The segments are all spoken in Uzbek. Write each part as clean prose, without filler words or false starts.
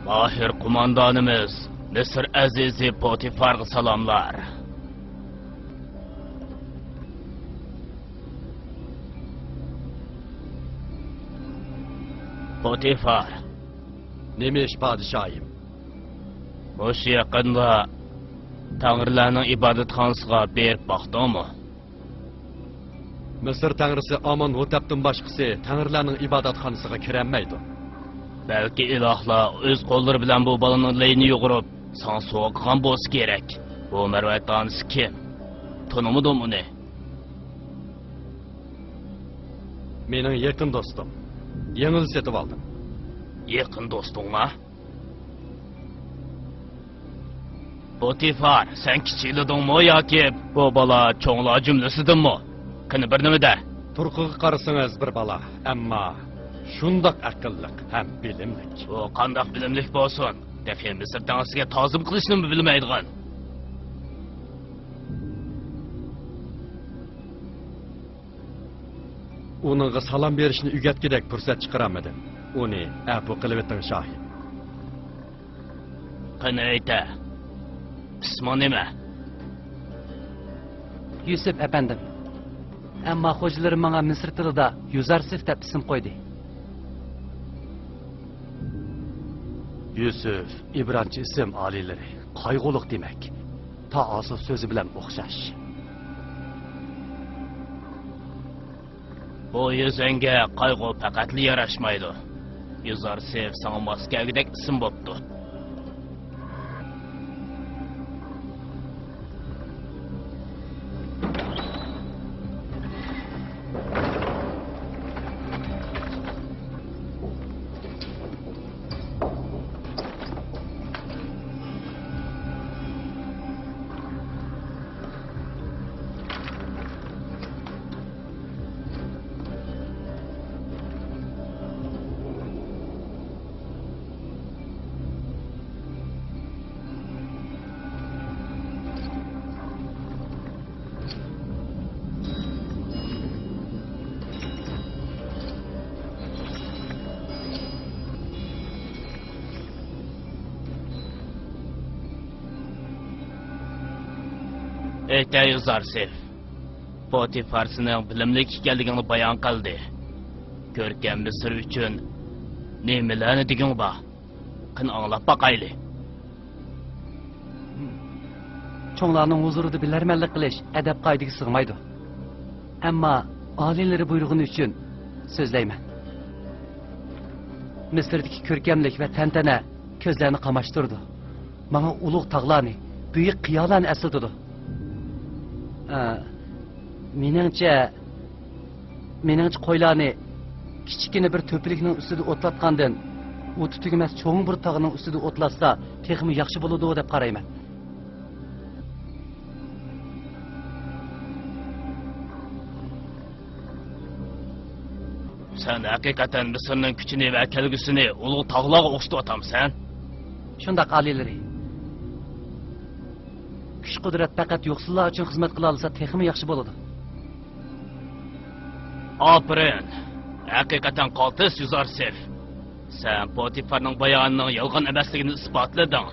Mahir kumandanımız Mısır Azizi Potifar'a salamlar. Potifar. Neymiş padişahim? Boş yakında Tanrılarının ibadetxonasiga berip baktın mı? Mısır tanrısı Amonhotep'tin başkası tanrılarının ibadetxonasiga kirenmeydi. Belki ilahlar öz kolları bilen bu balının leyini yoğurup sana soğukkan bolsa gerek. Bu mervet tanrısı kim? Tanımadın mı ne? Menin yakın dostum. Yengil setip aldım. Yakın dostun mu? Potifar, sen kiçikledin mi ya ki bu bala çoğunluğa cümlesidin mi? Kını birni de? Turku'ya karısınız bir bala, ama şundak akıllık hem bilimlik. O kandak bilimlik bolsun. Defi Mısır tanrısıga tazım kılışını mı bilmeydiğin? Onunla salam verişini ügetkidek fırsat çıkaramadım. Onu afu kılıvetin şahit. Kını eyte. İsmi nime? Yusuf efendim. Ama hocalarım bana Mısır tilida Yuzarsif deb isim koydu. Yusuf, İbrançı isim alileri. Kaygılık demek. Ta asıl sözü bilen okşaş. Bu yüzenge kaygı pakatlı yaraşmaydı. Yuzarsif sana maskegidek isim boptu. Ete Yuzarsif. Potifar senin bilimlik ekanligini bayon qildi. Ko'rkam Misr uchun nimalarni deging bor? Qani anglab baqayli. Çoğlarının huzurida bilarmanlik qilish adab qoidaga sig'maydi. Ammo oliylari buyrug'ini uchun so'zlayman. Misrdagi ko'rkamlik va tantana ko'zlarni qamashtirdi. Menga ulug' tog'larni, buyuk qiyolarni eslatdi. Meningcha qo'ylarni kichkina bir to'pilikning ustida o'tlatgandan o'ti tugamas cho'ng bir tog'ning ustida o'tlatsa texmi yaxshi bo'ladi deb qarayman. Sen hakikaten Mısır'ın küçüğünü ve kelgüsünü ulu tağlağa o'xshatyapsan? Shundoq oliylari. Kuch qudrat faqat yo'qsillar uchun xizmat qila olsa texmi yaxshi bo'ladi. Aferin. Hakikaten qaltis Yuzarsif. Sen Potifarning bayonining yolg'on emasligini isbotlading.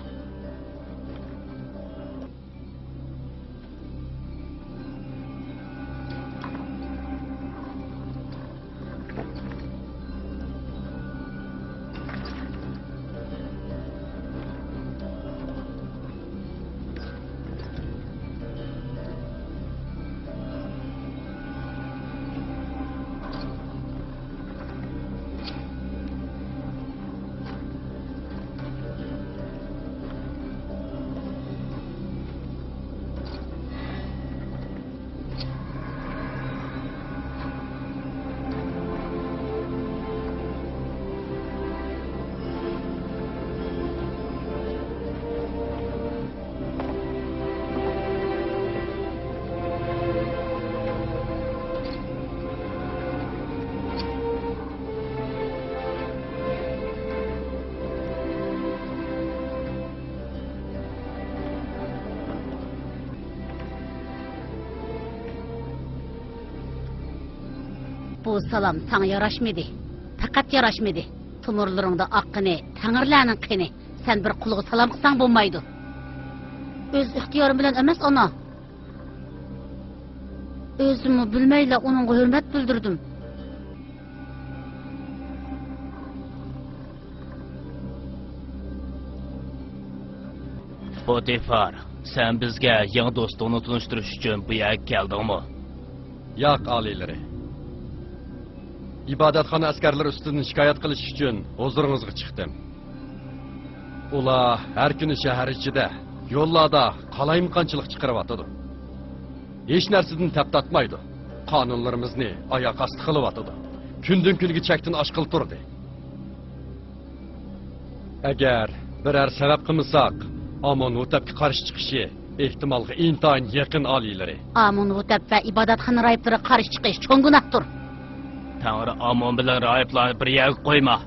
Bu salam sana yaraşmadı. Fakat yaraşmadı. Tumurlarında akkını, tanrılarının kını. Sen bir kuluğu salam kılsan bulmaydı. Öz ihtiyarım bilen emas ana. Özümü bilmeyle onunla hürmet bildirdim. Potifar, sen bizga yangi do'stini tunishtirish uchun bu yerga keldingmi? Yo'q, aliyleri. İbadetxona askarlar ustidan shikoyat qilish uchun huzuringizga chiqdim. Ular har kuni shahar ichida, yo'llarda qalayimqonchilik chiqaryotdi. Hech narsadan tap tatmaydi. Qonunlarimizni oyoq osti qilyotdi. Kundan kunga chekdan oshqil turdi. Agar biror sabab qilmasak, Amon Hotepga qarshi chiqishi ehtimolga intayin yaqin aliyleri. Amon Hotep ve ibadatxona rahiplari qarshi chiqish cho'ng gunohdir. Tangri Amon bilan rahiblarni bir yerga qo'yma.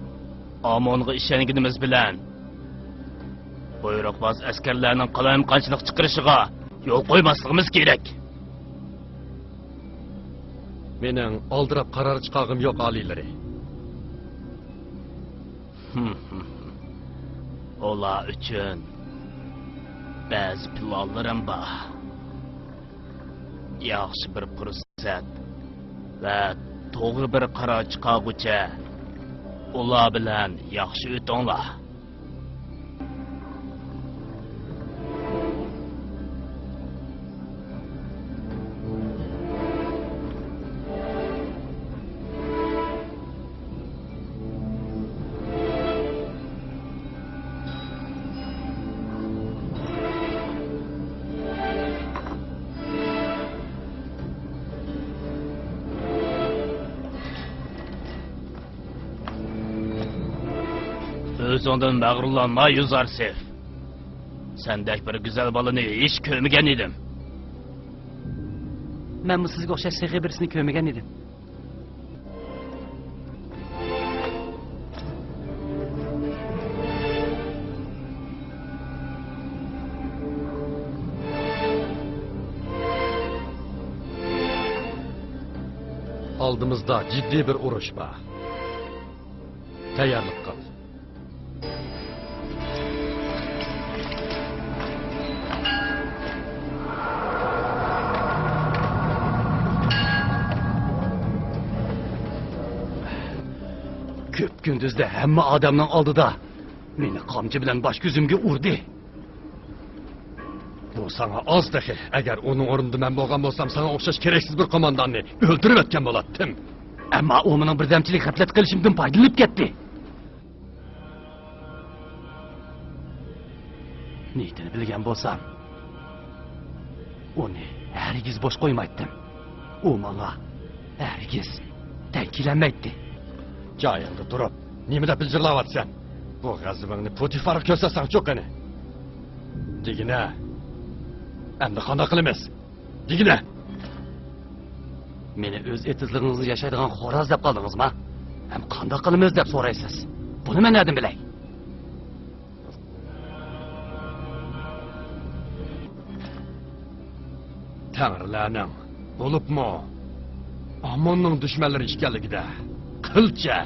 Amonga ishonganimiz bilan buyruqboz askarlarning qalayimqonchilik chiqarishiga yo'l qo'ymasligimiz kerak. Mening oldirab qaror chiqag'im yo'q aliyleri. Olar uchun ba'zi planlarim bor. Yaxshi bir fursat va to'g'ri bir qaror chiqarguncha ular bilan yaxshi o'tinglar. Özünden mağrurlanma Yuzarsif. Sendek bir güzel balını hiç kömegen idim. Men bu sizga o'xshash sehiy birisini ko'rmagan edim. Oldimizda ciddi bir urush bor. Tayyorlik qil. Ko'p kunduzda hamma odamning oldida meni qamchi bilan bosh ko'zimga urdi. Bu sana az dahi. Agar uning o'rnida men bo'lgan bo'lsam, sana o'xshash keraksiz bir qo'mondonni o'ldirib o'tgan bo'lardim. Ammo u mening birdamchilik xatlat qilishimdan foydalanib ketdi. Niyatini bilgan bo'lsam, uni hargiz bosh qo'ymaydim. U menga hargiz ta'kidlanmaydi. Joyingda turib, nimada bildirlayapsan? Bu g'azabingni Potifarga ko'rsatsang cho'qani. Degina. Endi qanday qilamiz? Degina. Meni o'z etizlig'ingizni yashaydigan xo'roz deb qoldingizmi? Ham qanday qilamiz deb so'raysiz. Buni men nerdan bilay? Tangrilarning bo'libmi? Amonning dushmanlari ekanligida qilcha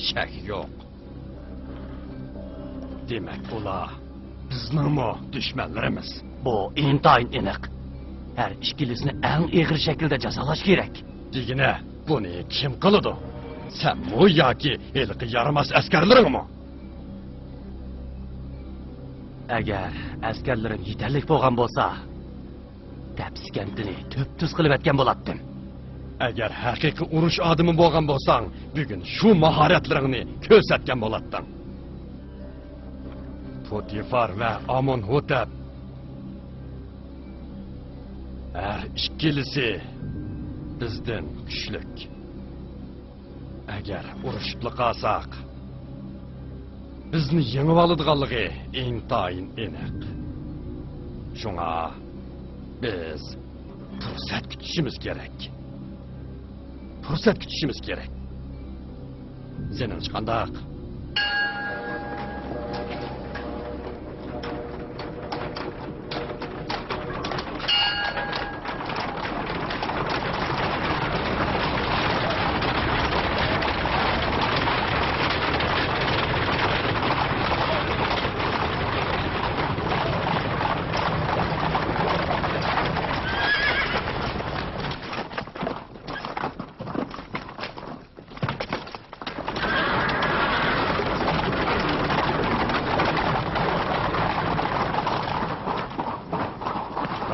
shak yo'q. Demak, ular bizningmi dushmanlarimiz? Bu intayin aniq. Har ikkilisini eng og'ir shaklda jazolash kerak. Degina, buni kim qiladi? Senmi yoki elqi yaramas askarlaringmi? Agar askarlarim yetarli bo'lgan bo'lsa, tapskandini to'p-tuz qilib aytgan bo'lardim. Agar haqiqiy urush odami bo'lgan bo'lsang, bugun shu mahoratlaringni ko'rsatgan bo'larding. Potifar va Amon Hotep har ikkilisi bizdan kuchlik. Agar urushib qolsak, bizni yengib oladiganligi intayin aniq. Shunga biz fursat kutishimiz kerak. Fursat kutishimiz kerak. Senin qanday?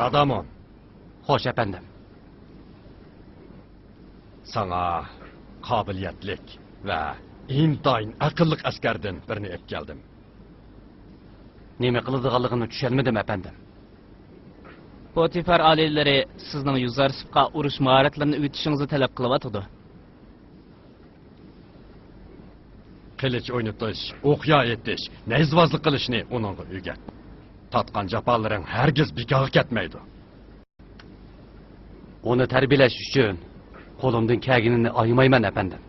Dadamon, Hoş efendim. sana kabiliyetlik ve intayin akıllık askerden birini ep geldim. Neme kılıdığalıgını düşenmedim efendim. Potifar alilleri sizning Yuzarsifqa urush maharatlarini o'tishingizni talab qilyapti. Kılıç oynatış, okuya etiş, nezvazlık kılışını onunla üget. Tatkan japaların herkes bikağı ketmeydi. Onu terbiyeleş üçün kolumdan kəginini ayımayman efendim.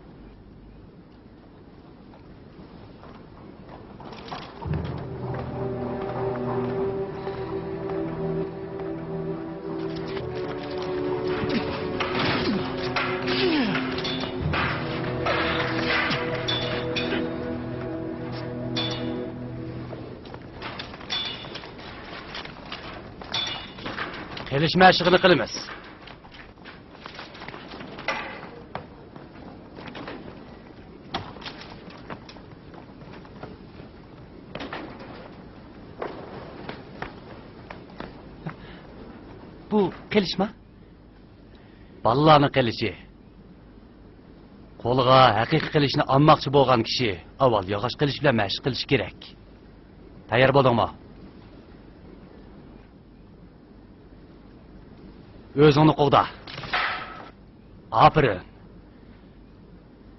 Kelişme aşığını kılımız. Bu kelişme? Ballarını kelişi. Kolga haqiqiy qilishni olmoqchi bo'lgan kishi avval yog'och qilish bilan mashq qilish kerak. Tayyor bo'ldingmi? O'zingni qo'g'da. Aferin.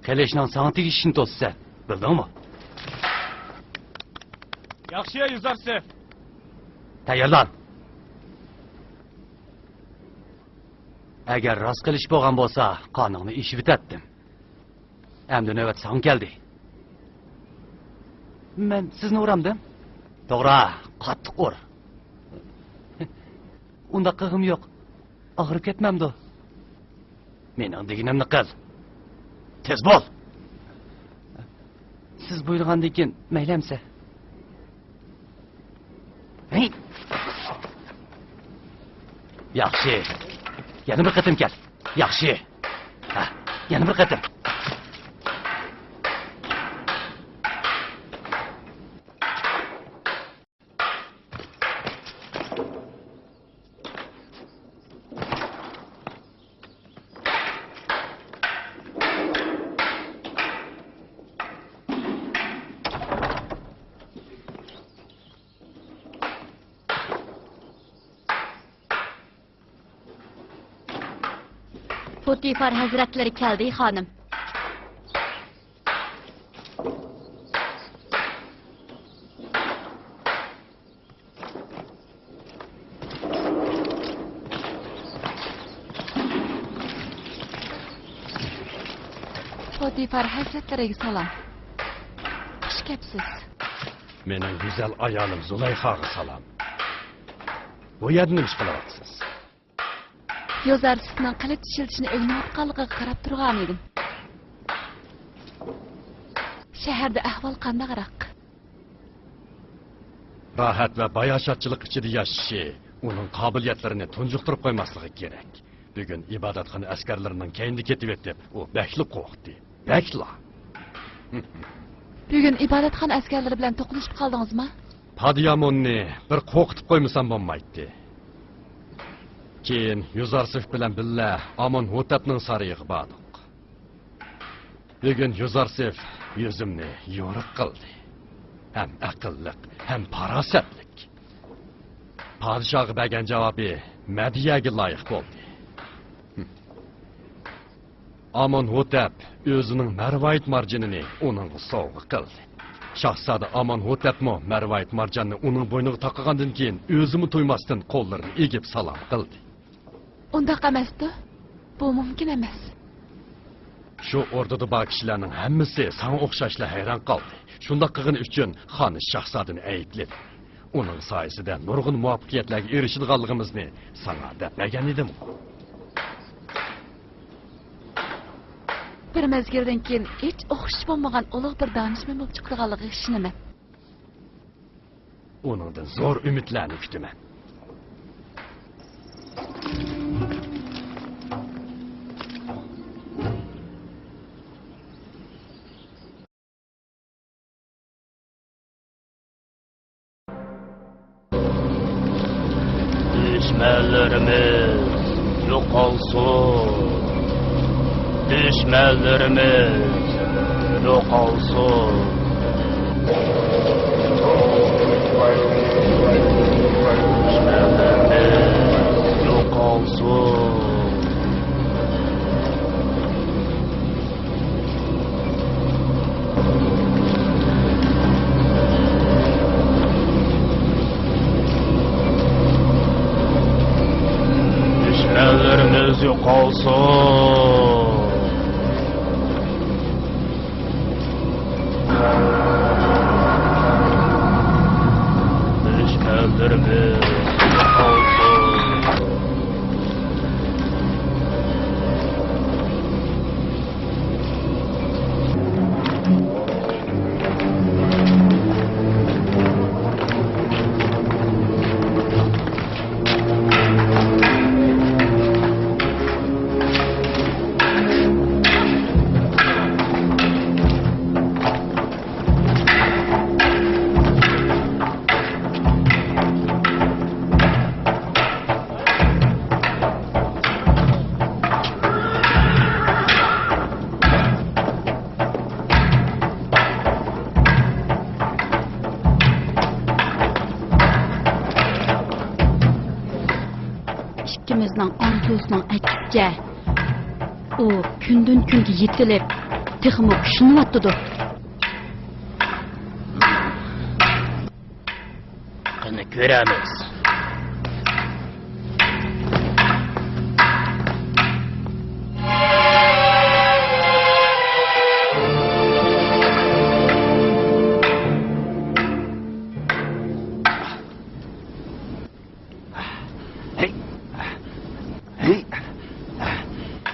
Qilishning sana tegishini to'ssan, bildingmi? Yaxshi Yuzarsif. Tayyorlan. Agar rost qilish bo'lgan bo'lsa, qonunni ish bitatdim. Endi navbat sana keldi. Men sizni uramdim. To'g'ri, qattiq ur. Unda qig'im yo'q. Og'rib ketmamdi. Mening deganimni qil. Tez bo'l. Siz buyurgandan keyin maylamsa. Hey. Yaxshi. Yana bir qatim kel. Yaxshi. Ha, yana bir qatim. Potifar hazretleri keldi hanım. Potifar hazretleriga salom. Xush kelibsiz. Mening güzel ayolum Zulayxaga salom. Bu yerda nima ish qilyapsiz? Yuzarsifning qilich ishiltishini o'rganayotganligiga qarab turgan edim. Shaharda ahvol qandayroq? Rahat ve bayashatchilik ichida yashashi uning qobiliyatlarini tunjuqtirib qo'ymasligi kerak. Bugun ibodatxona askarlarining keyinda ketib deb u bakli qo'rqdi. Bakla. Bugun ibodatxona askarlari bilan to'qnashib qoldingizmi? Padiyamonni bir qo'rqitib qo'ymasam bo'lmaydi. Keyin Yuzarsif bilan billa Amon Hotapning sariyiga bordik. Bugun Yuzarsif yuzimni yo'riq qildi. Hem aqlliq, hem farosatlik. Podshoh bergan javobi madiyaga loyiq bo'ldi. Amon Hotap o'zining marvayit marjanini uning sovg'a qildi. Shahzoda Amon Hotapmo marvayit marjanni uning bo'yniga taqagandan keyin o'zimi to'ymasdan qo'llarini egib salom qildi. Undaq emasdi. Bu mumkin emas. Shu o'rtada bor kishilarning hammasi sana o'xshashla hayron qoldi. Shundoq qilgani uchun xon shahzodani aybladi. Uning soyasida nurg'un muvaffaqiyatlarga erishganligimizni sana deb bergan edim. Bir mezgildan keyin hech o'xshash bo'lmagan ulug' bir donishmand bo'lib chiqadiganligiga ishonaman. Uningdan zo'r umidlarni kutaman. Düşmanlarımız yok olsun. Düşmanlarımız yok olsun. Düşmanlarımız yok olsun. Düşmanlarımız yok olsun. Düşmanlarımız yok olsun. İkimizning orzusining akibga u kundan kunga yetilib texmo tushunyapti. Qani ko'ramiz.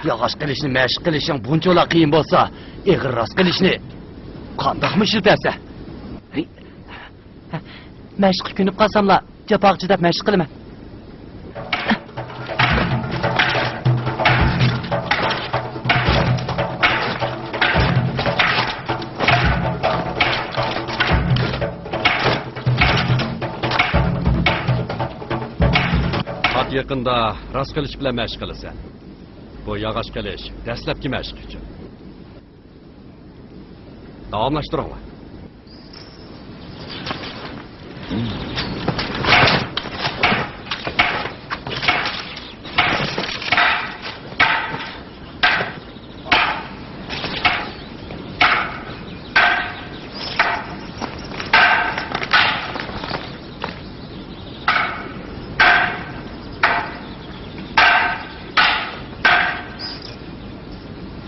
Yağış qilishni mashq qilishing bunchalar qiyin bo'lsa, eg'ir rost qilishni qandoqmi shiltasa? Mashq kunib qolsamlar, japoqchi deb mashq qilaman. Qat yaqinda rost qilish bilan mashq qilasan. Bu yog'och qilish dastlabki mashq uchun. Davomlashtiringlar.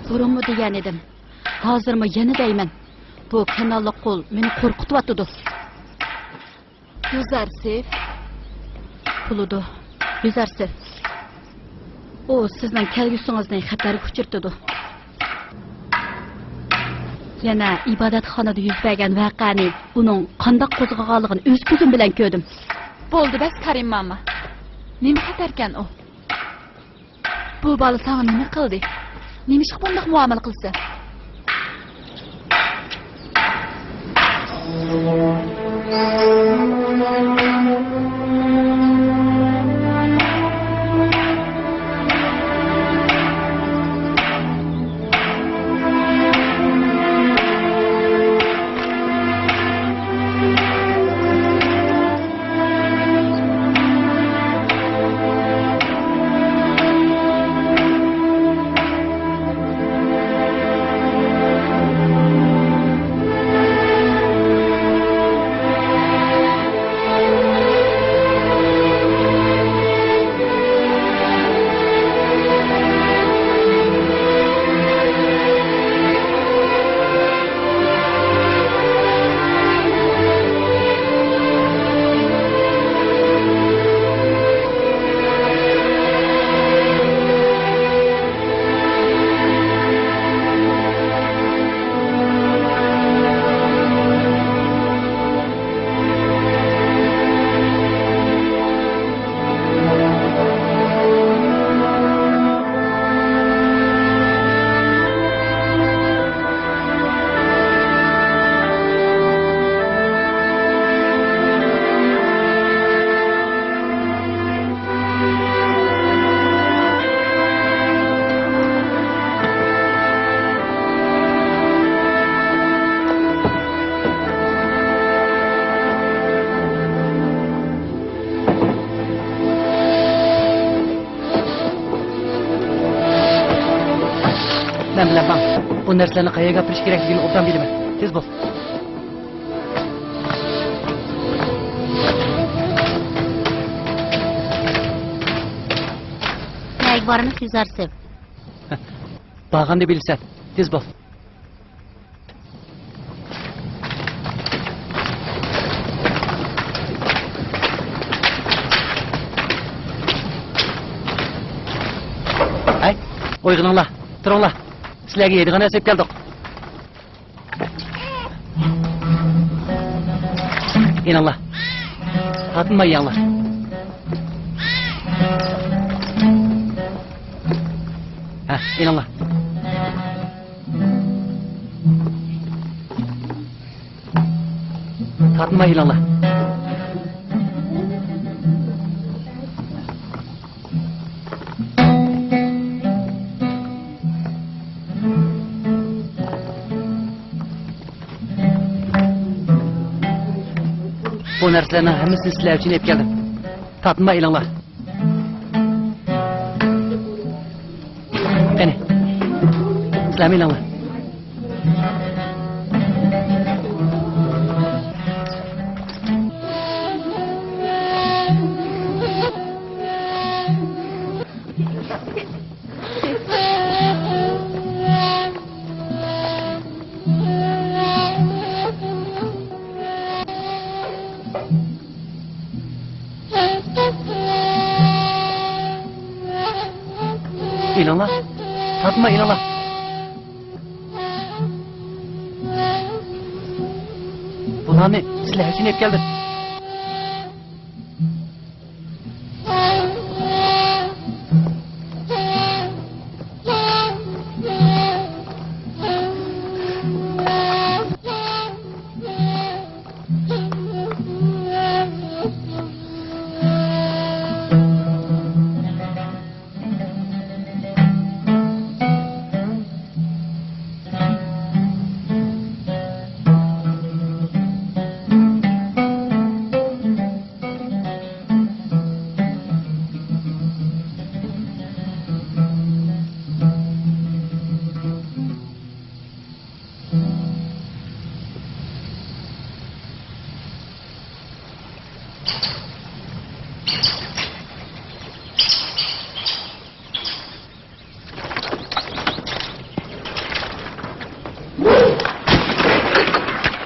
Burunmu degan edim. Hozirmi yana deyman. Bu kanalli qo'l meni qo'rqityapti. Yuzarsif. Puludu. Yuzarsif. O sizning kelgusingizning xatarga uchirtdi. Yana ibodatxonada yuz bergan voqeani uning qandoq qo'zg'aganligini o'z ko'zim bilan ko'rdim. Bo'ldi bas Karim mama. Nima xatarkan u? Bu bola senga nima qildi? Nimish bundoq muomala qilsa? bu narsalarni qayerga gapirish kerakligini obdan bilaman. Tez bo'l. Nəyik varını yüzərsiv. Bağanda bilirsən. Tez bo'l. Ay, oyg'uninglar, turinglar. Sizlarga yeydigan narsa keldik. İnanlar. Tatınmayınlar. Ha, inanlar. Tatınmayınlar. Bu narsalarning hammasini sizlar uchun olib keldim. Tatınmayınlar. Qani. Sizlar mininglar. İnanlar. Tatma inanlar. Bularni sizlar uchun olib keldim.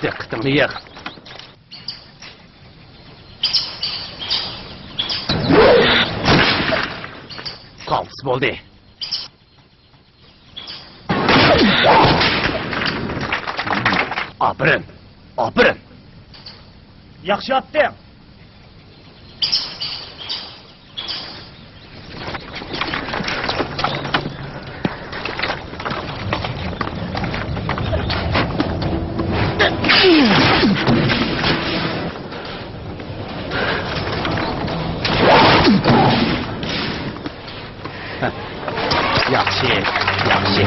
Diqqətimni yığ. Qaltis bo'ldi. Aferin. Aferin. Yaxshi otding. Yaxshi, yaxshi.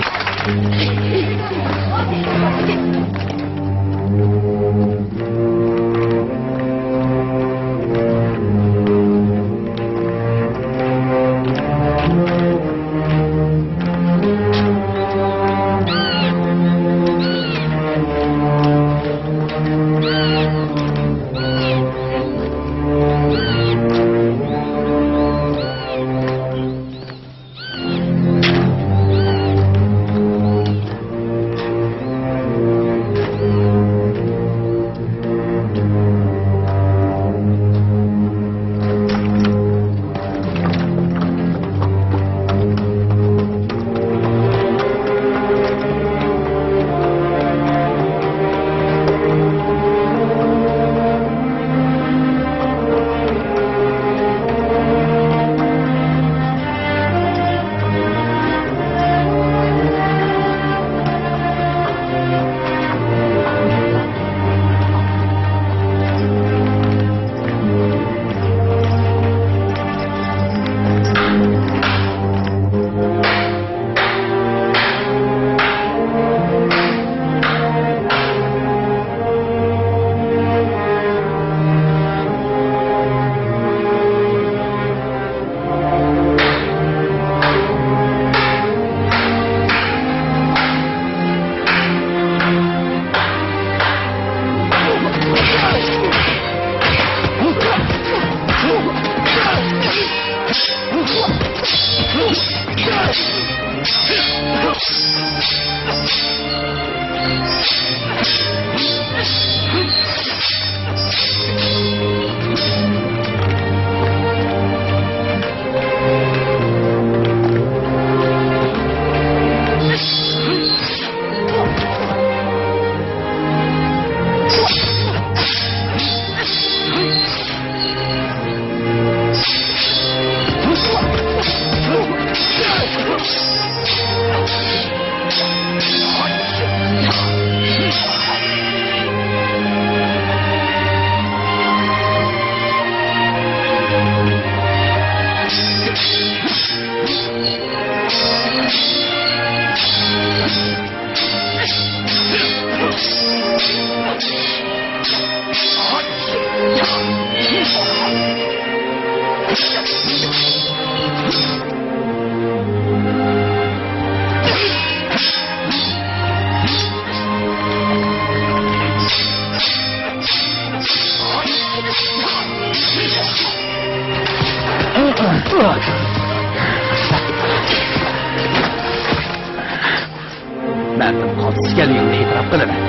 Ma'lum qaltis ekanligimni e'tirof qilaman.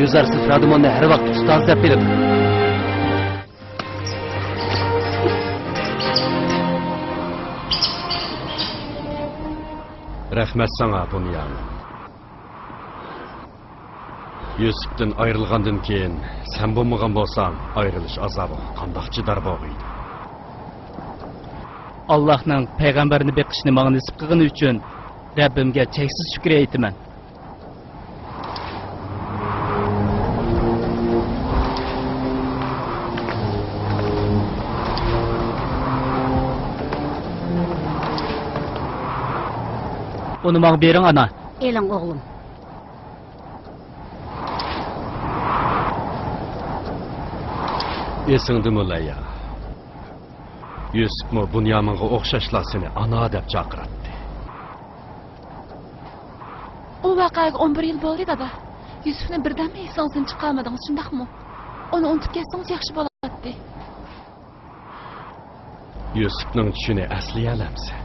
Yuzarsiz Radimonni har vaqt ustoz deb bilib. Rahmat sana Bunyan. Yusuf'dan ayrılgandan keyin sen bo'lmagan bo'lsang, ayrilish azobi qandoq chidar bo'g'iydi. Allohning payg'ambarini beqishni menga nasib qilgani uchun Rabbimga cheksiz shukr aytaman. Uni menga bering ana. Eling o'g'lim. Esingdimi Laya? Yusuf'mu Bunyaminga o'xshashlar seni ana deb chaqiratdi. U voqeaga 11 yil bo'ldi dada. Yusufni birdanmi esingizdan chiqarmadingiz, shundaqmi? Uni unutib ketsangiz yaxshi bo'lardi. Yusuf'ning tushini asliyalamsan.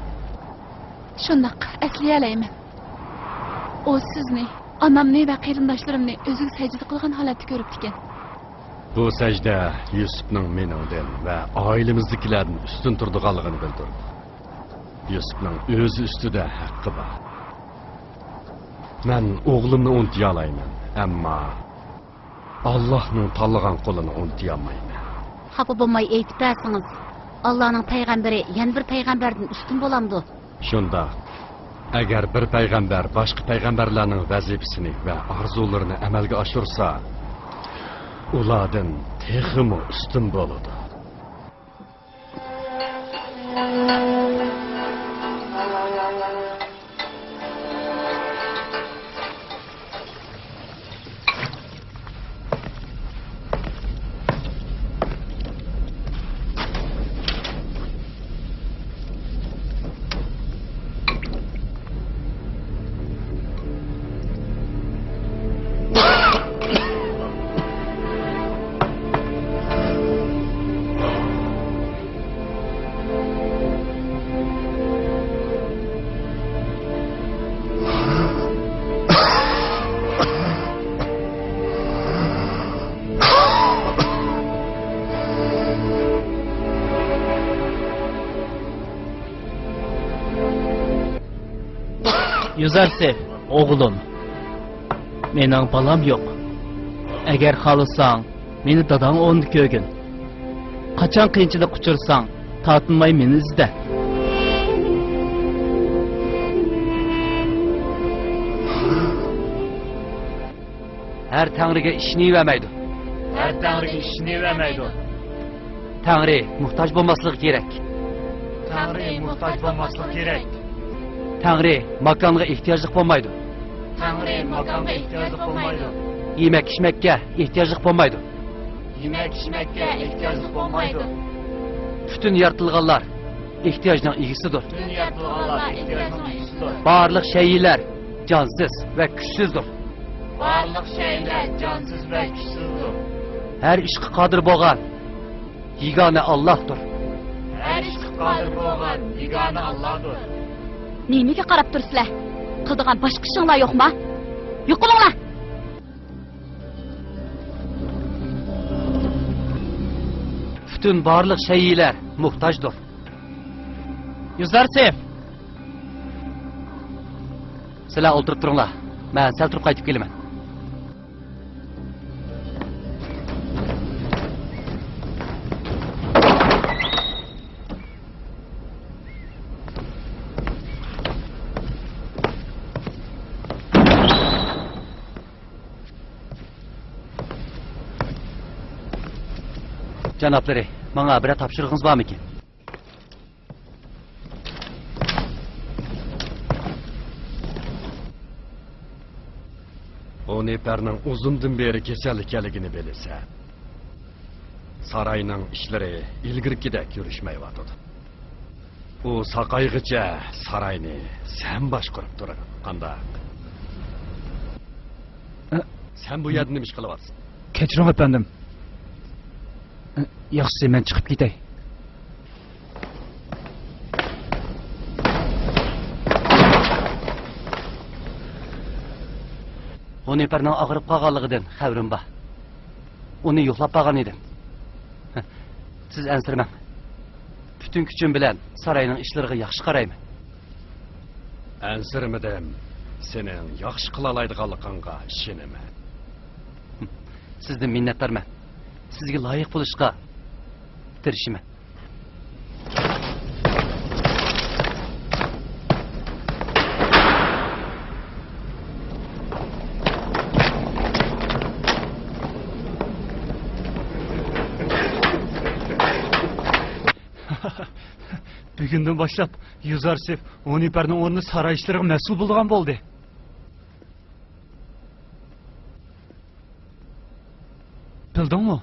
Shundaq, asliyalayman. O sizni, onamni va qarindoshlarimni o'ziga sajda qilgan holatda ko'ribdi ekan. Bu sajda Yusuf'ning meningdan va oilamizdagilardan ustun turdiganligini bildirdi. Yusuf'ning o'zi ustida haqqi bor. Men o'g'limni unutiy olmayman, ammo Allohning tanlagan qo'lini unutiy olmayman. Xafa bo'lmay aytib bersangiz, Allohning payg'ambari yana bir payg'ambardan ustun bo'lamdi. Shunda agar bir payg'ambar boshqa payg'ambarlarning vazifasini va orzularini amalga oshirsa, ulardan texmi ustun bo'ladi. Yuzarsif, o'g'lim. Mening balam yo'q. Agar xohlasang, meni dadang o'rnida ko'rgin. Qachon qiyinchilik uchirsang, tortinmay meni izla. Har Tangriga ishonmaydi. Har Tangriga ishonmaydi. Tangri muhtoj bo'lmasligi kerak. Tangri muhtoj bo'lmasligi kerak. Tangri makonga ehtiyojlik bo'lmaydi. Tangri makonga ehtiyojlik bo'lmaydi. Yemak-ichmakka ehtiyojlik bo'lmaydi. Yemak-ichmakka ehtiyojlik bo'lmaydi. Bütün yaratilganlar ehtiyojning egisidir. Bütün yaratilganlar ehtiyojning egisidir. Barliq shaylar jonsiz va kuchsizdir. Barliq shaylar jonsiz va kuchsizdir. Har ishga qodir bo'lgan yagona Allohdir. Har ishga qodir bo'lgan yagona Allohdir. Nemiga qarab tursizlar? Qildigan boshqa ishinglar yo'qmi? Yo'qolinglar. Bütün barliq shaylar muhtojdir. Yuzarsif. Sizlar o'tirib turinglar. Men sal turib qaytib kelaman. Janoblari, menga bir topshirig'ingiz bormi ekan? O neparning uzundan beri kasal ekanligini bilsa, saroyning ishlari ilgirkidek yurishmayotdi. U saqayg'icha saroyni sen boshqarib turadi. Qanday? Sen bu yerda nima ish qilyapsan? Kechiring efendim. Yaxshisi men chiqib ketay. Uniperning og'rib qolganligidan xabarim bor. Uni yo'qlab qolgan edim. Siz ansirmang. Bütün kuchim bilan saroyning ishlariga yaxshi qarayman. Ansirmidim. Sening yaxshi qila oladiganligingga ishonaman. Sizdan minnatdorman. Sizga loyiq bo'lishga tirishiman. Bugundan boshlab Yuzarsev Uniperning o'rni saroy ishlariga mas'ul bo'lgan bo'ldi. Bildingmi?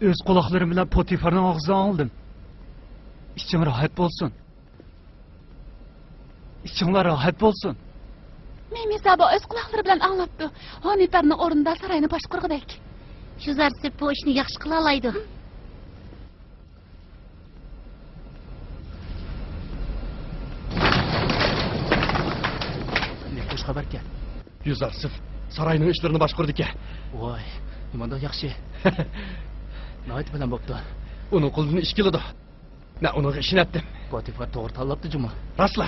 O'z quloqlarim bilan Potifarning og'zidan oldim. İçin rahat bo'lsin. İçinlar rahat bo'lsin. Memisabo o'z quloqlari bilan anglabdi. Uniperning o'rnida saroyni boshqurg'idek. Yuzarsev bu ishni yaxshi qila oladi. Xush xabar kel. Yuzarsev saroyning ishlarini boshqardi ekan. Voy, nimada yaxshi. Nayt bilan bo'pti. Uning qo'lidan ish keladi. Men uning ishini etdim. Potifar to'g'ri tanlabdi juma. Rasla.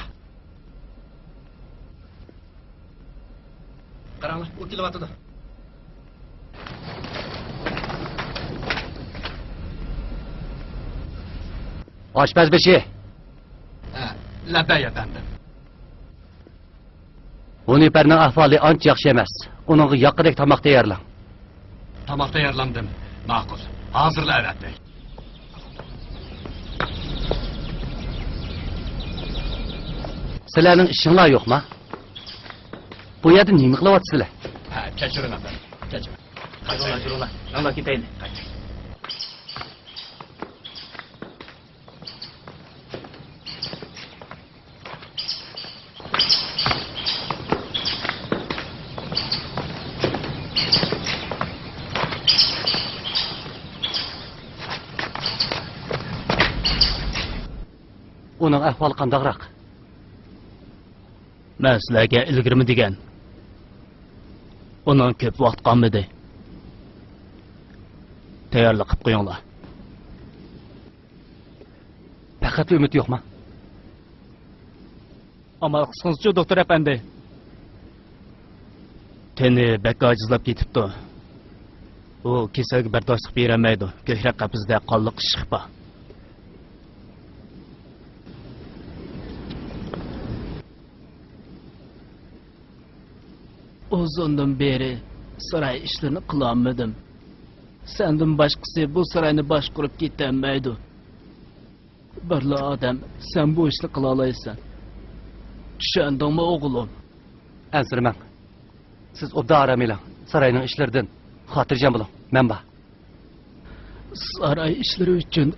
Qaranglar, u kelyapti. Oshpaz beshi. Labbay efendim. Uniperning ahvoli ancha yaxshi emas. Uningga yoqqidek tomoq tayyorlang. Tomoq tayyorlandim. Ma'qul. Hozirla avatdi. Sizlarning ishinglar yo'qmi? Bu yerda nima qilyapsizlar? Ha, kechiring efendim. Kechiring. Yuringlar. Nima ketaylik. Uning ahvoli qandaqroq? Men sizlarga ilgirmi degan. Uning ko'p vaqt qolmadi. Tayyorlik qilib qo'yinglar. Faqat umid yo'qmi? Amal qilsangiz-chi, doktor efendi. Teni bak ojizlab ketibdi. U kasalga bardoshlik berolmaydi. Ko'krak qafasida qonliq shiq bor. Uzundan beri saray işlerini qilolmadim. Sendan boshqasi bu sarayni boshqarib ketolmaydi. Birla odam sen bu ishni qila olaysan. Tushundingmi o'g'lim? Ansirmang. Siz obda aram eling. Sarayning ishlaridan xotirjam bo'ling. Men bor. Saray ishlari uchun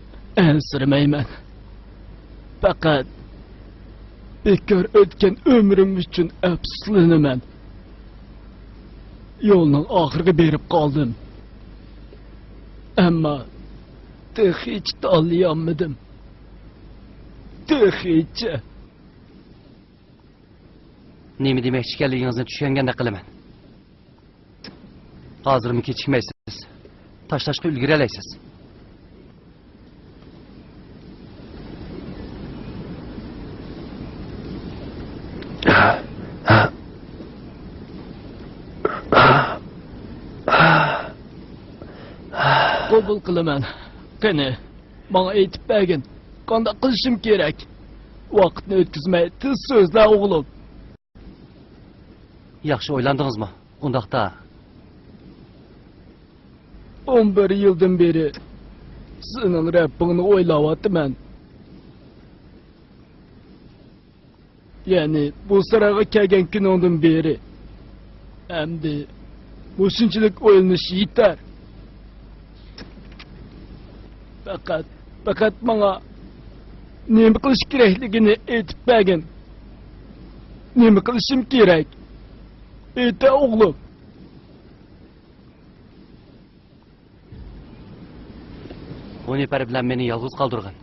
ansirmayman. Faqat bekor o'tgan umrim uchun afsuslanaman. Yo'lning oxiriga berib qoldim. Ammo hech tanlayolmadim. Hech. Nima demoqchi ekanligingizni tushunganda qilaman. Hozirmi kechikmaysiz. Tashlashga ulgura olasiz. Qabul qilaman. Qani, menga aytib bergin. Qanday qilishim kerak? Vaqtni o'tkazmay tez so'zla o'g'lim. Yaxshi o'ylandingizmi? Undaqda 11 yildan beri sening Rabbingni o'ylayapman. Ya'ni bu sarayga kelgan kuningdan beri. Endi bu shunchalik o'ylanish yetar. Faqat menga nima qilish kerakligini aytib bergin. Nima qilishim kerak? Ayta o'g'lim. Huniper bilan meni yolg'iz qoldirgan.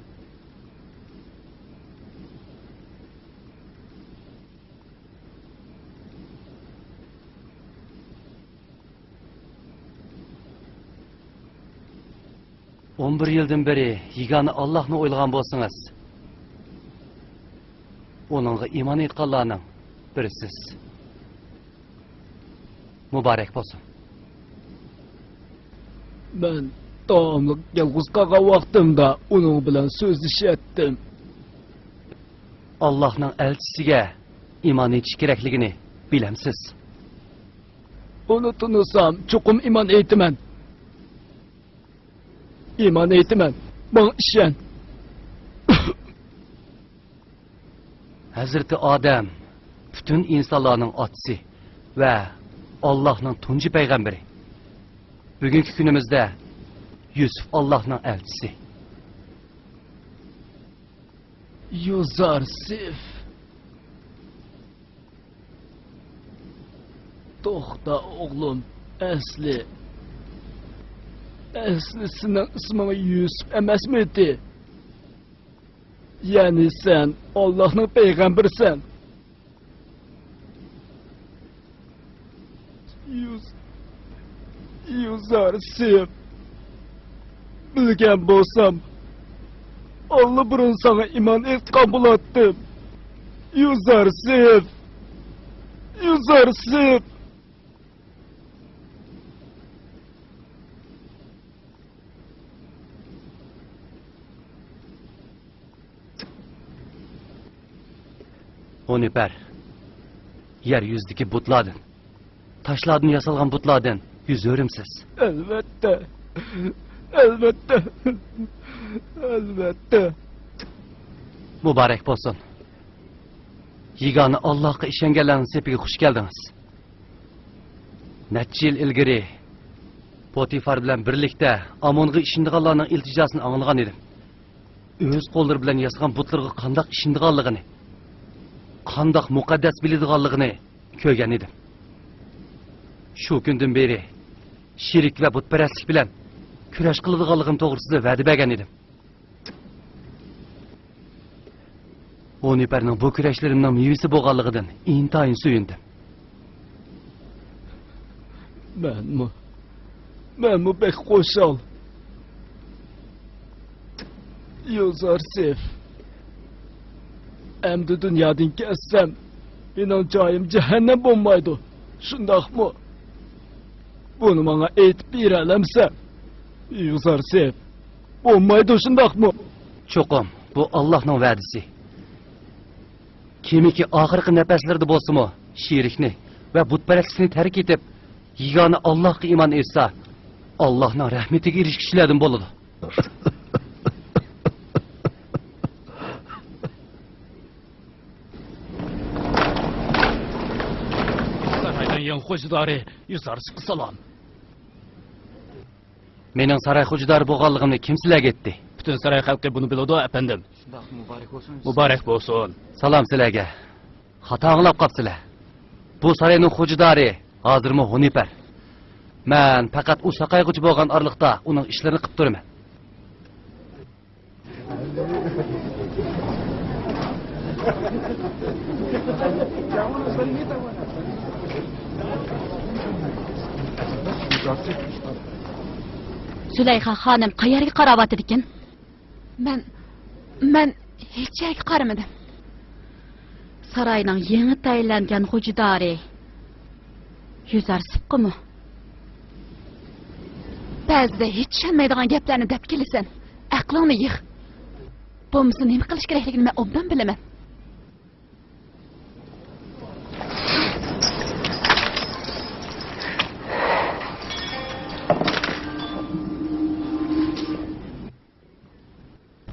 On bir yıldan beri yigani Allah'ni o'ylagan bo'lsangiz, onunğa iman etganlarning birisiz. Muborak bo'lsin. Ben davamlı yalğız qalğan vaqtimda onun bilan so'zlashatdim. Allah'ның elchisiga iman etish kerakligini bilamsiz. Onu tanısam çokum iman eytimen. İman eytimen. Bana işen. Hazreti Adem bütün insonlarning otasi va Allah'ның tunji payg'ambari. Bugungi kunimizda Yusuf Allah'ның elchisi. Yuzarsif. Toxta oğlum, Əslisindən ismini Yusuf emasmidi? Yani sen Allah'ın peygambersen. Yuzarsif. Bilgen bolsam, Allah burun sana iman etkan bulattım. Yuzarsif. Huniper, yeryüzündeki butlardan, taşlardan yasalgan butlardan yüz örümsiz. Elbette. Mübarek bolsun. Yigani Allah'a işengenlerin sepiga xush geldiniz. Necha yil ilgari Potifar bilan birlikda Amonga ishindiganlarning iltijosini anglagan edim. O'z qo'llari bilan yasagan butlarga qandoq ishindiganligini, qandoq muqaddas biladiganligini ko'rgan edim. Shu kundan beri shirik va butparastlik bilan kurash qiladiganligim to'g'risida va'da bergan edim. Huniperning bu kurashlarimning mevasi bo'lganligidan intayin suyundim. Ben mu pek qo'shal. Yuzarsif. Endi dunyodan ketsem, benim joyim cehennem bo'lmaydi. Shundaqmi? Buni menga aytib beralamsan? Yuzarsif. Bo'lmaydi shundaqmi? Cho'qim, bu Allohning va'dasi. Kimiki oxirgi nafaslarda bo'lsa-mu, shirikni va butparastlikni tark etib, yigani Allohga iman etsa, Allohning rahmatiga erishishlardan bo'ladi. Saraydan yan xo'jadori Yuzarsifga salom. Mening saray xo'jadori bo'lganligimni kim sizlarga aytdi? Bütün saray xalqi bunu biladi, efendim. Muborak bo'lsin. Salom sizlarga. Xato anglab qopsizlar. Bu sarayning xo'jadori hozirmi Huniper. Men faqat u saqayg'uchi bo'lgan orliqda uning ishlarini qilib turaman. Züleyxa xonim qayerga qarayotdi ekan? Men hech yerga qaramadim. Sarayning yangi tayinlangan xo'jadori Yuzarsifqimi? Ba'zida hech tushunmaydigan gaplarni deb kelasan. Aqlingni yig'. Bo'lmasa nima qilish kerakligini men obdan bilaman.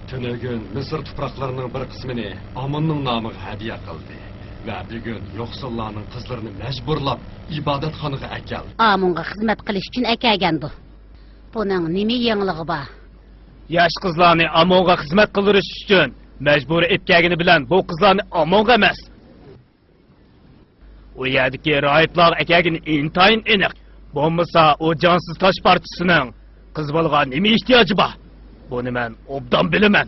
Tünögün Mısır tuproqlarının bir qismini Amonning nomiga hadiya qildi va bugun yo'qsillarning qizlarini majburlab ibodatxonaga akeldi. Amonga xizmat qilish uchun akagan bu. Buning nima yangligi bor? Yosh qizlarni Amonga xizmat qildirish uchun majbur etgani bilan bu qizlarni Amonga emas. O yerdagi raiblar akagini intayin aniq. Bo'lmasa o jonsiz tosh parchasining qiz bolaga nima ehtiyoji bor? Buni men obdan bilaman.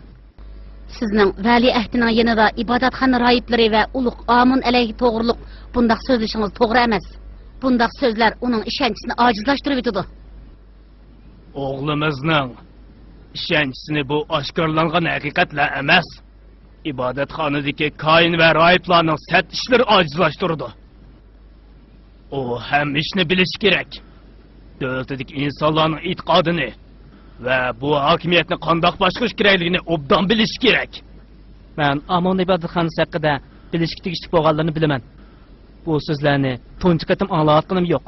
Sizning vali ahdining yanida ibodatxona roiblari va ulug' Amun alayhi to'g'riliq bundaq so'zlashingiz to'g'ri emas. Bundaq so'zlar uning ishonchini ojizlashtirib yetadi. O'g'limizning ishonchisini bu oshkorlangan haqiqatlar emas. İbadetxonadagi kain va roiblarning sat ishlari ojizlashtirdi. O ham ishni bilish kerak. Davlatdagi insonlarning e'tiqodini va bu hokimiyatni qandoq boshqarish kerakligini obdan bilish kerak. Men Amon ibodatxonasi haqida bilishga tegishli bo'lganlarni bilaman. Bu so'zlarni tunchi qatim anglayotganim yo'q.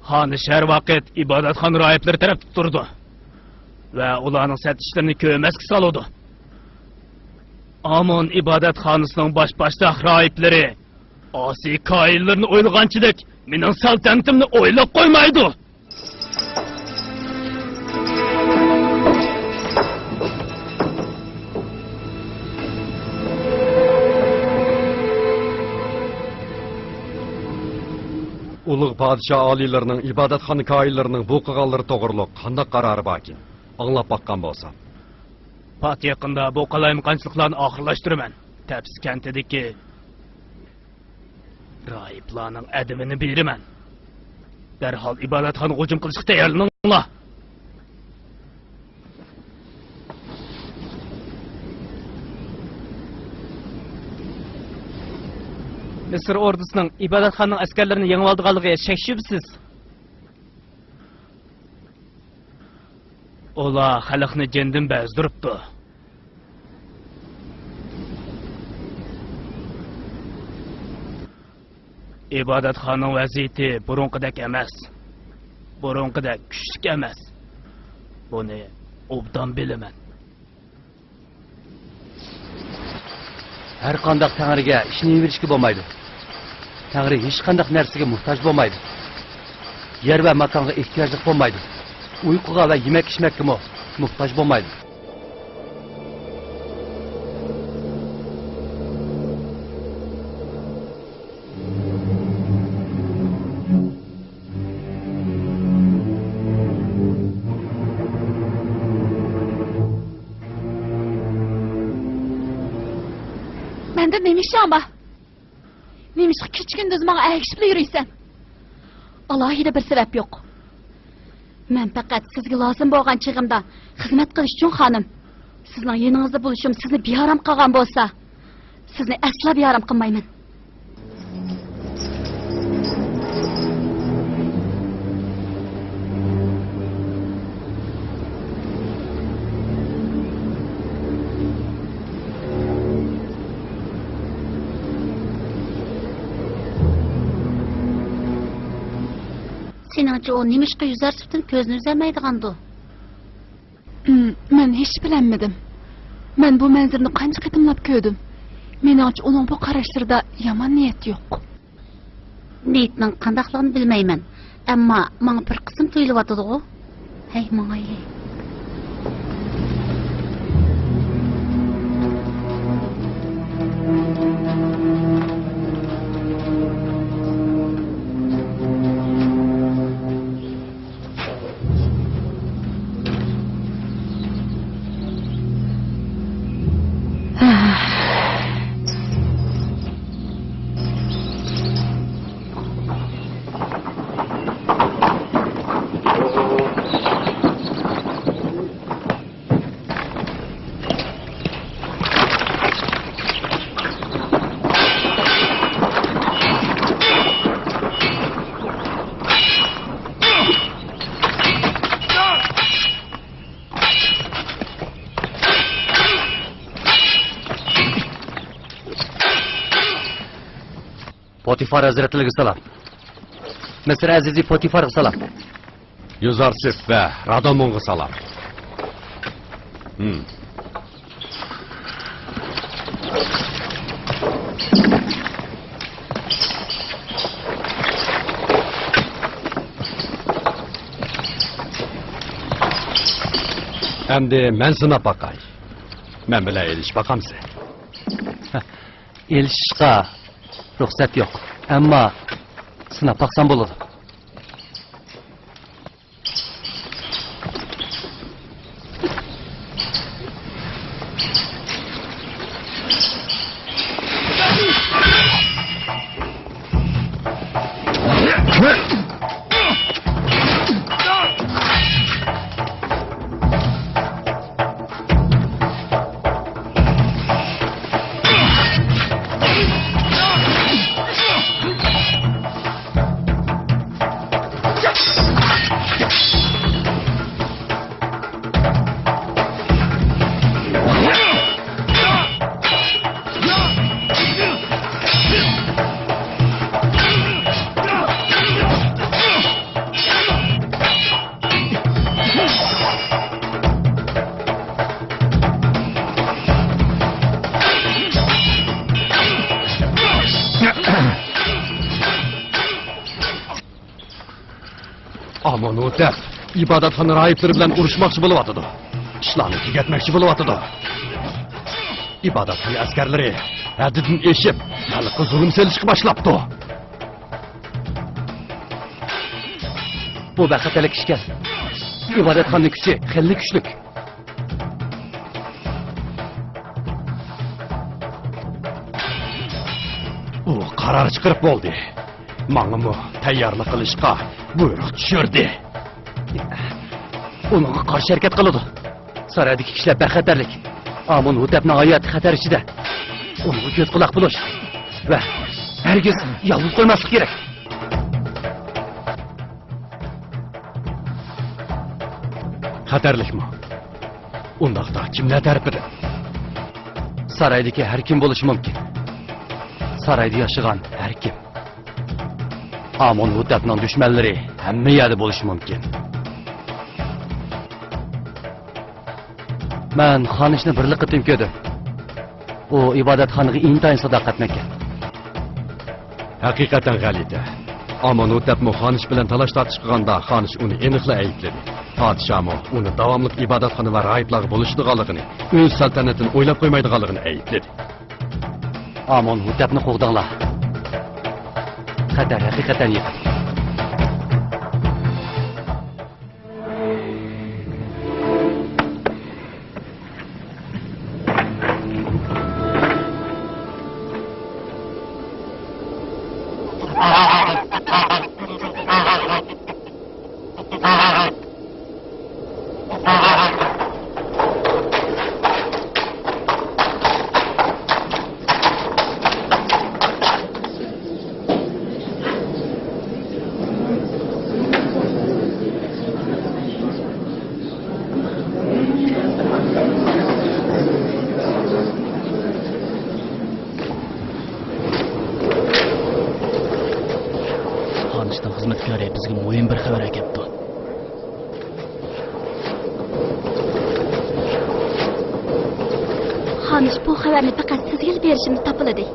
Xon shar vaqt ibodatxona roiblari tarafda turdi va ularning sat ishlarini ko'masga soldi. Amon ibodatxonasining bosh-boshliq roiblari osiy koinlarni o'ylaganchidek mening saltantimni o'ylab qo'ymaydi. Ulug' podshoh oliylarining ibodatxona koinlarining bu qilganlari to'g'riliq qanday qarori bor ekan? Anglab boqqan bo'lsam. Pat yaqında bu qalayimqanchiliklarni oxirlashtiraman. Taps kentidagi roiblarning adimini beraman. Darhol ibodatxona hujum qilishga tayyorlaninglar. Misr ordusining ibodatxonaning askarlarini yengib olganligiga shak shubsiz. Ola xalqni jindan bezdiribdi. İbadetxonaning vaziyati burunqidek emas. Burunqidek kuchli emas. Buni obdan bilaman. Har qanday tangriga ishni berishga bo'lmaydi. Tangri hech qanday narsaga muhtoj bo'lmaydi. Yer va makonga ehtiyojli bo'lmaydi. Uyquga va yemak-ichmakka muhtoj bo'lmaydi. Menda nima ishim bor? Nima kechginduz menga agishib yuriysan? Alohida bir sabab yo'q. Men faqat sizga lozim bo'lgan chig'imda xizmat qilish uchun xonim. Sizning yoningizda bo'lishim sizni beharom qilgan bo'lsa, sizni asla beharom qilmayman. Seningcha o nimishqa yuzarsibdan ko'zni uzolmaydigandu. Men hech bilmadim. Men bu manzarni qancha qatimlab ko'rdim. Meningcha uning bu qarashlarida yomon niyat yo'q. Niyatning qandaqligini bilmayman, ammo menga bir qism tuyulyotdi-ku. Hey, menga. Potifar hazretlariga salom. Misr azizi Potifarga salom. Yuzarsif va Radomonga salom. Endi men sinab baqay. Men bilan elish baqamsiz. Elishishga ruxsat yo'q. Ammo sinab baqsam bo'ladi. Aman o deb ibodatxona rahiblari bilan urushmoqchi bo'lyapti. Ishlarni tugatmoqchi bo'lyapti. Ibodatxona askarlari haddidan eshib, xalqqa zulm selishga boshlabdi. Bu bexatarlik ishga. Ibodatxonning kuchi xilli kuchlik. U qaror chiqarib bo'ldi. Menga tayyorlik qilishga buyruq tushirdi. Uningga qarshi harakat qiladi. Saraydagi kishilar bexatarlik. Amun Hutapning hayoti xatar ichida. Uningga ko'z quloq bo'lish va hargiz yolg'iz qo'ymaslik kerak. Xatarlikmi? Undaqda kimlar tarafidan? Saraydagi har kim bo'lishi mumkin. Sarayda yashagan har kim. Amun Hutapning dushmanlari hamma yerda bo'lishi mumkin. Men xonishni birlik qitim ko'rdim. U ibodatxonaga intayin sadoqatniki. Haqiqatan g'alita. Amun Hutap xonish bilan talash tortish qilganda xonish uni aniqla aybladi. Podshoh uni davomli ibodatxona va rahiblar bo'lishdiganligini, o'z saltanatini o'ylab qo'ymaydiganligini aybladi. Amun Hutapni qo'g'dinglar. Xatar haqiqatan yaqin. Xonishdan xizmatkori bizga muhim bir xabar kelibdi. Xonish bu xabarni faqat sizga berishimiz topiladi.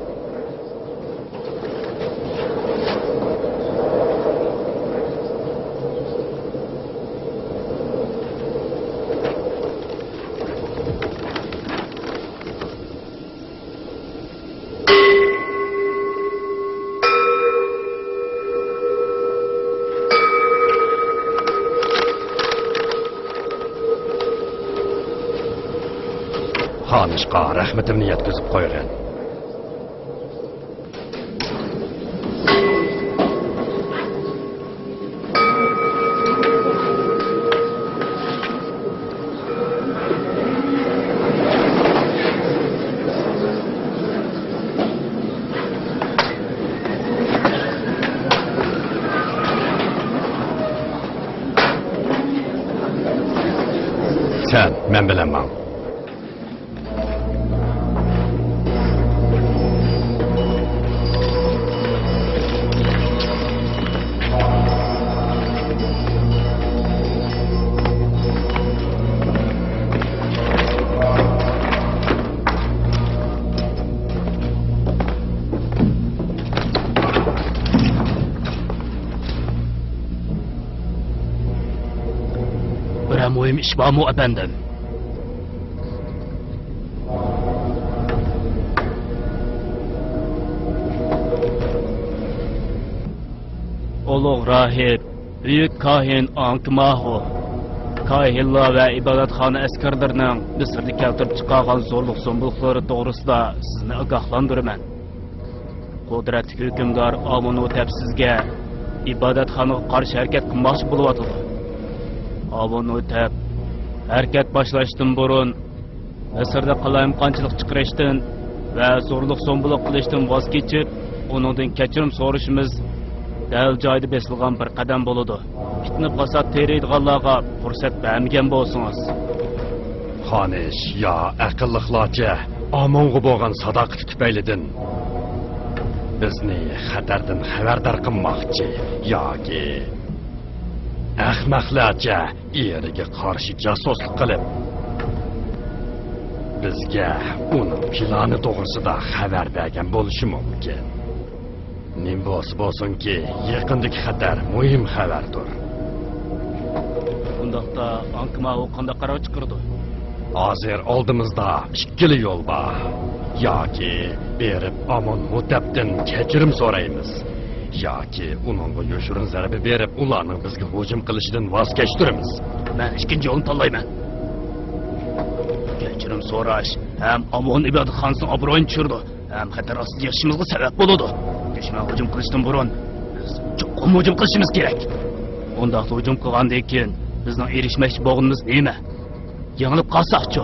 Xonishga rahmatimni yetkazib qo'ygan. Sen men bilaman. Bir muhim ish bormi efendim? Ulug' rahib, büyük kahin Ankmahu, kahinlar ve ibodatxona askarlarining Misrda keltirib chiqargan zo'rliq zo'mbuliqlari to'g'risida sizni ogohlantiraman. Qudratli hukmdor Amun Hutap sizga ibodatxonaga qarshi harakat qilmoqchi bo'lyapti. Amun Hutap harakat boshlashdan burun Misrda qalayimqonchilik chiqarishdan va zo'rliq zo'mbuliq qilishdan voz kechib, uningdan kechirim so'rashimiz dal joyda besilgan bir qadam bo'ladi. Fitna fasod teriydiganlarga fursat bermagan bo'lsangiz. Xonish yo aqlliqlarcha Amonga bo'lgan sadoqat tufaylidan bizni xatardan xabardor qilmoqchi yoki ahmoqlarcha eriga qarshi jasuslik qilib bizga uning plani to'g'risida xabar bergan bo'lishi mumkin. Nim bo'lsa bo'lsinki, yaqindagi xatar muhim xabardir. Ondaqda ankıma oqanda qaror chiqirdi. Hozir oldimizda ikkili yo'l bor. Yoki berib Amon Hotepdan kechirim so'raymiz. Yoki uningga yoshirin zarba berib, ularning bizga hujum qilishidan voz kechtiramiz. Men ikkinchi yo'lni tanlayman. Kechirim so'rash ham Amon ibodatxonasining obro'yini tushirdi, ham xatar ostida yashashimizga sabab bo'ladi. Dushman hujum qilishdan burun biz chuqur hujum qilishimiz kerak. Undaq hujum qilgandan keyin bizning erishmoqchi bo'lganimiz nima? Yengilib qolsaqchi.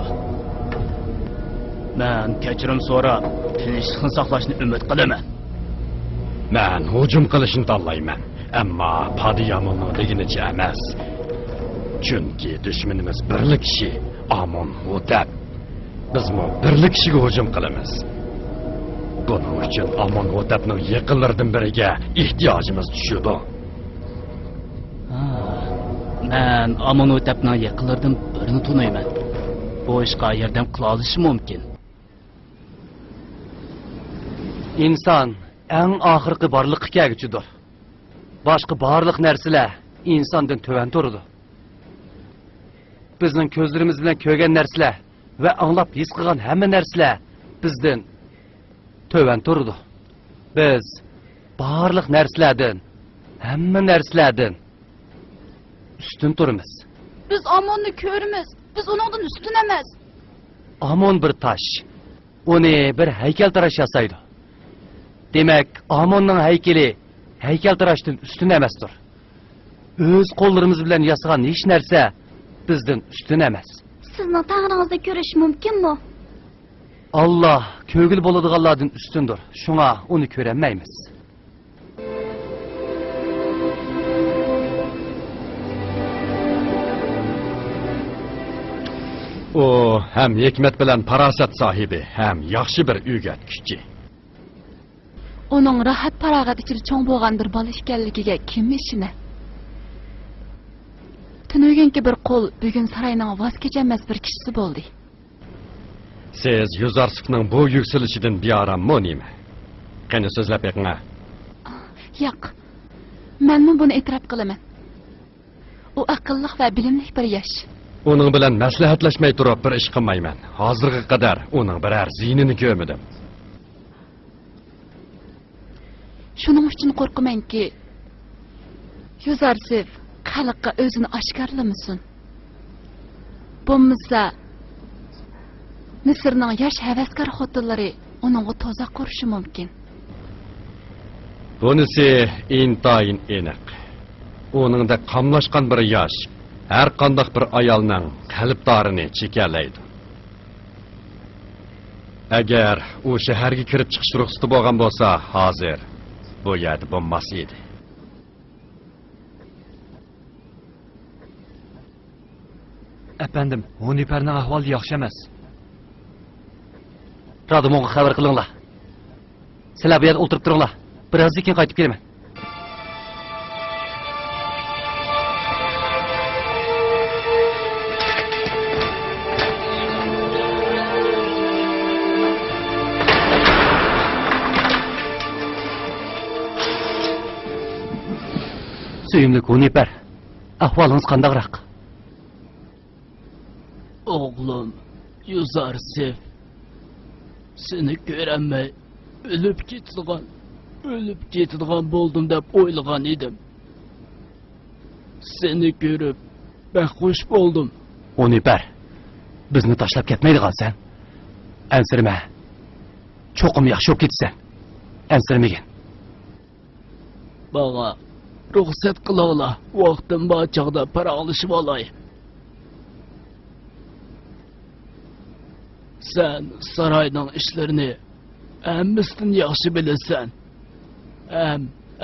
Men kechirim so'rab, tinchlikni saqlashni umid qilaman. Men hujum qilishni tanlayman, ammo Padiyamonning deginicha emas. Chunki dushmanimiz birli kishi Amon Hotep. Biz mu birli kishiga hujum qilamiz. Buning uchun Amon Hotepning yaqinlaridan biriga ehtiyojimiz tushadi. Men Amon Hotepning yaqinlaridan birini taniyman. Bu ishga yordam qila olishi mumkin. İnsan eng oxirgi borliqqa kelguchidir. Boshqa barliq narsalar insondan to'van turadi. Bizning ko'zlarimiz bilan ko'rgan narsalar va anglab his qilgan hamma narsalar bizdan to'van turadi. Biz barliq narsalardan, hamma narsalardan ustun turamiz. Biz Amonni ko'ramiz. Biz uningdan ustun emas. Amon bir taş. Uni bir haykaltarash yasaydi. Demek Amonning haykeli haykaltarashdan ustun emasdir. O'z qo'llarimiz bilan yasagan hech narsa bizdan ustun emas. Sizning tangringizda ko'rish mumkinmi? Allah ko'ngil bo'ladiganlardan ustundir. Shunga uni ko'rolmaymiz. O hem hikmet bilen parasat sahibi, hem yaxshi bir o'rgatuvchi. Uning rahat farog'at ichida cho'ng bo'lgandir bola ekanligiga kim ishini? Tunuganki bir qo'l bugun saroyning voz kechmas bir kishisi bo'ldi. Siz Yuzarsifning bu yukselishidan bearammi nima? Qani so'zlab beqinglar. Yo'q. Men buni e'tirof qilaman. U aqlli va bilimli bir yosh. Uning bilan maslahatlashmay turib bir ish qilmayman. Hozirga qadar uning biror ziynini ko'rmadim. Shuning uchun qo'rqamanki, Yuzarsif xalqqa o'zini oshkorlamasin. Bo'lmasa Misrning yosh havaskor xotinlari uningga toza qurishi mumkin. Bunisi intayin aniq. Uningda qamlashgan bir yosh har qanday bir ayolning qalbdorini chekarlaydi. Agar u shaharga kirib chiqish ruxsati bo'lgan bo'lsa, hozir bu yerda bo'lmas edi. Efendim, Huniperning ahvoli yaxshi emas. Radomonga xabar qilinglar. Sizlar bu yerda o'tirib turinglar. Birozdan keyin qaytib kelaman. Suyimli Huniper, ahvolingiz qandaqroq? Oğlum, Yuzarsif, seni göremey, ölüp gitdigan boldum deb o'ylagan edim. Seni görüp, ben hoş boldum. Huniper, bizni tashlab ketmaydigan sen. Ansirma. Cho'qim yaxshi bo'lib ketsan. Ansirmagin. Bana ruxsat qilinglar, vaqtim bor chog'da para olishib olay. Sen sarayning ishlarini hammasini yaxshi bilasan.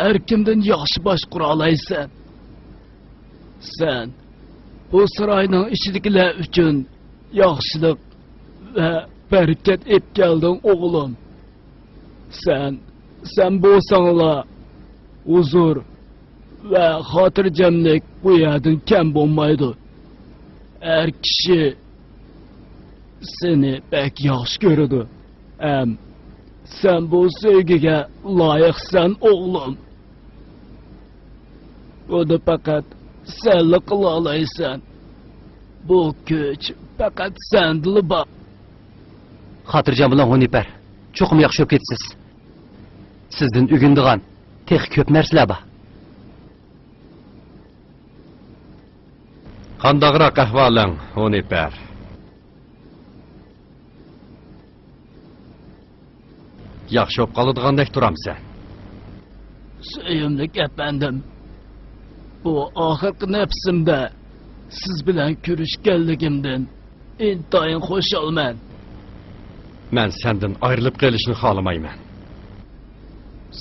Har kimdan yaxshi boshqara olaysan. Sen bu sarayning ishidagilar uchun yaxshilik va barakat ep kelding o'g'lim. Sen bo'lsanglar huzur va xotirjamlik bu yerdan kam bo'lmaydi. Har kishi seni pek yaxshi ko'radi. Sen bu sevgiga loyiqsan o'g'lim. Buni faqat senlik qila olaysan. bu kuch faqat sendili bor. Xotirjam bilan Huniper. Cho'qim yaxshi o'p ketsiz. Sizdan ugundigan tex ko'p narsalar bor. Qandaqroq ahvoling, Huniper? Yaxshi o'p qoladigandek turamsan. Suyimlik efendim. Bu oxirgi nafsimda siz bilan ko'rishganligimdan intayin xushalman. Men sendan ayrilib qolishni xohlamayman.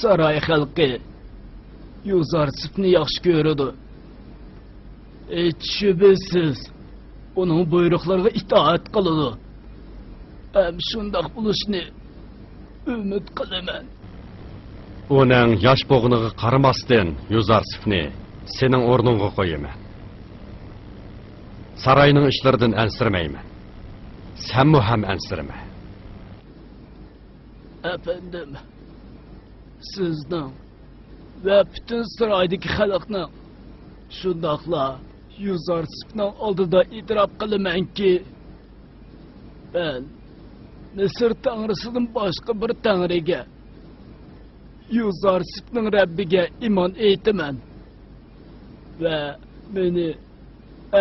Saray xalqi Yuzarsifni yaxshi ko'radi. Hech shubhasiz uning buyruqlariga itoat qiladi. Ham shundoq bo'lishni umid qilaman. Uning yosh bo'g'iniga qaramasdan Yuzarsifni sening o'rningga qo'yaman. Sarayning ishlaridan ansirmayman. Senmi ham ansirma. Efendim, sizning va butun saraydagi xalqning shundoqla Yuzarsifning oldida e'tirof qilamanki, ben Misr tanrisidan boshqa bir tanriga, Yuzarsifning Rabbiga iymon etaman va meni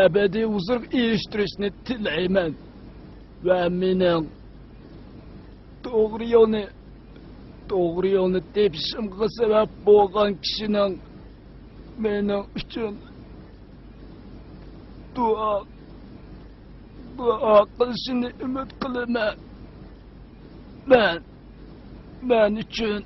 abadiy huzur erishtirishni tilayman va mening to'g'ri yo'lni tepishimga sabab bo'lgan kishining mening uchun duo qilishini umid qilaman. Men uchun